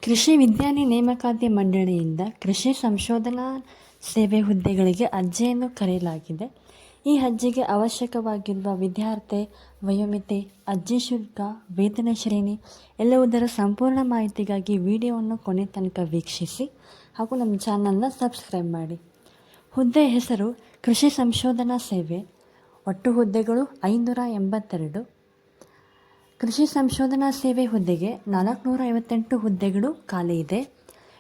ಕೃಷಿ ವಿಜ್ಞಾನಿ ನೇಮಕಾತಿ ಮಂಡಳಿಯಿಂದ ಕೃಷಿ ಸಂಶೋಧನಾ ಸೇವೆ ಹುದ್ದೆಗಳಿಗೆ ಅರ್ಜಿಯನ್ನು ಕರೆಯಲಾಗಿದೆ. ಈ ಅರ್ಜಿಗೆ ಅವಶ್ಯಕವಾಗಿರುವ ವಿದ್ಯಾರ್ಥಿ ವಯೋಮಿತಿ, ಅರ್ಜಿ ಶುಲ್ಕ, ವೇತನ ಶ್ರೇಣಿ ಎಲ್ಲವುದರ ಸಂಪೂರ್ಣ ಮಾಹಿತಿಗಾಗಿ ವಿಡಿಯೋವನ್ನು ಕೊನೆ ತನಕ ವೀಕ್ಷಿಸಿ ಹಾಗೂ ನಮ್ಮ ಚಾನಲ್ನ ಸಬ್ಸ್ಕ್ರೈಬ್ ಮಾಡಿ. ಹುದ್ದೆ ಹೆಸರು ಕೃಷಿ ಸಂಶೋಧನಾ ಸೇವೆ. ಒಟ್ಟು ಹುದ್ದೆಗಳು 582. ಕೃಷಿ ಸಂಶೋಧನಾ ಸೇವೆ ಹುದ್ದೆಗೆ 458 ಹುದ್ದೆಗಳು ಖಾಲಿ ಇದೆ.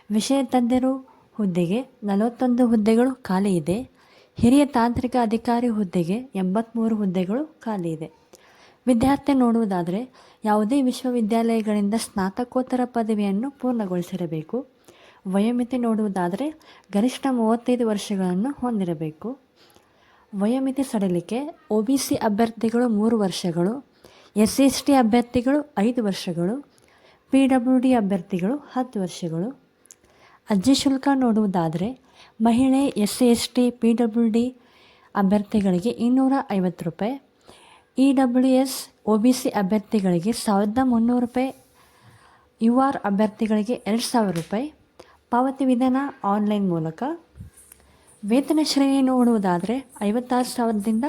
ವಿಷಯ ತಜ್ಞರು ಹುದ್ದೆಗೆ 41 ಹುದ್ದೆಗಳು ಖಾಲಿ ಇದೆ. ಹಿರಿಯ ತಾಂತ್ರಿಕ ಅಧಿಕಾರಿ ಹುದ್ದೆಗೆ 83 ಹುದ್ದೆಗಳು ಖಾಲಿ ಇದೆ. ವಿದ್ಯಾರ್ಥಿ ನೋಡುವುದಾದರೆ ಯಾವುದೇ ವಿಶ್ವವಿದ್ಯಾಲಯಗಳಿಂದ ಸ್ನಾತಕೋತ್ತರ ಪದವಿಯನ್ನು ಪೂರ್ಣಗೊಳಿಸಿರಬೇಕು. ವಯೋಮಿತಿ ನೋಡುವುದಾದರೆ ಗರಿಷ್ಠ 35 ವರ್ಷಗಳನ್ನು ಹೊಂದಿರಬೇಕು. ವಯೋಮಿತಿ ಸಡಿಲಿಕೆ OBC ಅಭ್ಯರ್ಥಿಗಳು 3 ವರ್ಷಗಳು, SC/ST ಅಭ್ಯರ್ಥಿಗಳು 5 ವರ್ಷಗಳು, PWD ಅಭ್ಯರ್ಥಿಗಳು 10 ವರ್ಷಗಳು. ಅರ್ಜಿ ಶುಲ್ಕ ನೋಡುವುದಾದರೆ ಮಹಿಳೆ SC/ST PWD ಅಭ್ಯರ್ಥಿಗಳಿಗೆ 250 ರೂಪಾಯಿ, EWS OBC ಅಭ್ಯರ್ಥಿಗಳಿಗೆ 1300 ರೂಪಾಯಿ, UR ಅಭ್ಯರ್ಥಿಗಳಿಗೆ 2000 ರೂಪಾಯಿ. ಪಾವತಿ ವಿಧಾನ ಆನ್ಲೈನ್ ಮೂಲಕ. ವೇತನ ಶ್ರೇಣಿ ನೋಡುವುದಾದರೆ 56,000ದಿಂದ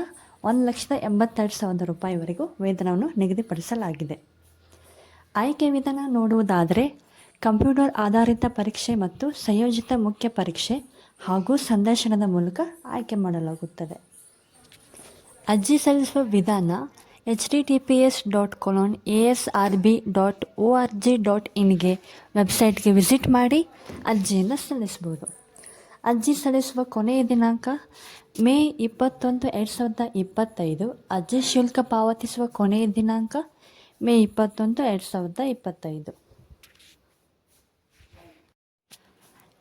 1,82,000 ರೂಪಾಯಿವರೆಗೂ ವೇತನವನ್ನು ನಿಗದಿಪಡಿಸಲಾಗಿದೆ. ಆಯ್ಕೆ ವಿಧಾನ ನೋಡುವುದಾದರೆ ಕಂಪ್ಯೂಟರ್ ಆಧಾರಿತ ಪರೀಕ್ಷೆ ಮತ್ತು ಸಂಯೋಜಿತ ಮುಖ್ಯ ಪರೀಕ್ಷೆ ಹಾಗೂ ಸಂದರ್ಶನದ ಮೂಲಕ ಆಯ್ಕೆ ಮಾಡಲಾಗುತ್ತದೆ. ಅರ್ಜಿ ಸಲ್ಲಿಸುವ ವಿಧಾನ https://asrb.org.in ವೆಬ್ಸೈಟ್ಗೆ ವಿಸಿಟ್ ಮಾಡಿ ಅರ್ಜಿಯನ್ನು ಸಲ್ಲಿಸ್ಬೋದು. ಅರ್ಜಿ ಸಲ್ಲಿಸುವ ಕೊನೆಯ ದಿನಾಂಕ ಮೇ 21, 2025. ಅರ್ಜಿ ಶುಲ್ಕ ಪಾವತಿಸುವ ಕೊನೆಯ ದಿನಾಂಕ ಮೇ 21, 2025.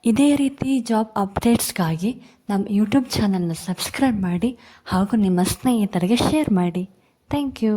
ಇದೇ ರೀತಿ ಜಾಬ್ ಅಪ್ಡೇಟ್ಸ್ಗಾಗಿ ನಮ್ಮ ಯೂಟ್ಯೂಬ್ ಚಾನಲ್ನ ಸಬ್ಸ್ಕ್ರೈಬ್ ಮಾಡಿ ಹಾಗೂ ನಿಮ್ಮ ಸ್ನೇಹಿತರಿಗೆ ಶೇರ್ ಮಾಡಿ. Thank you.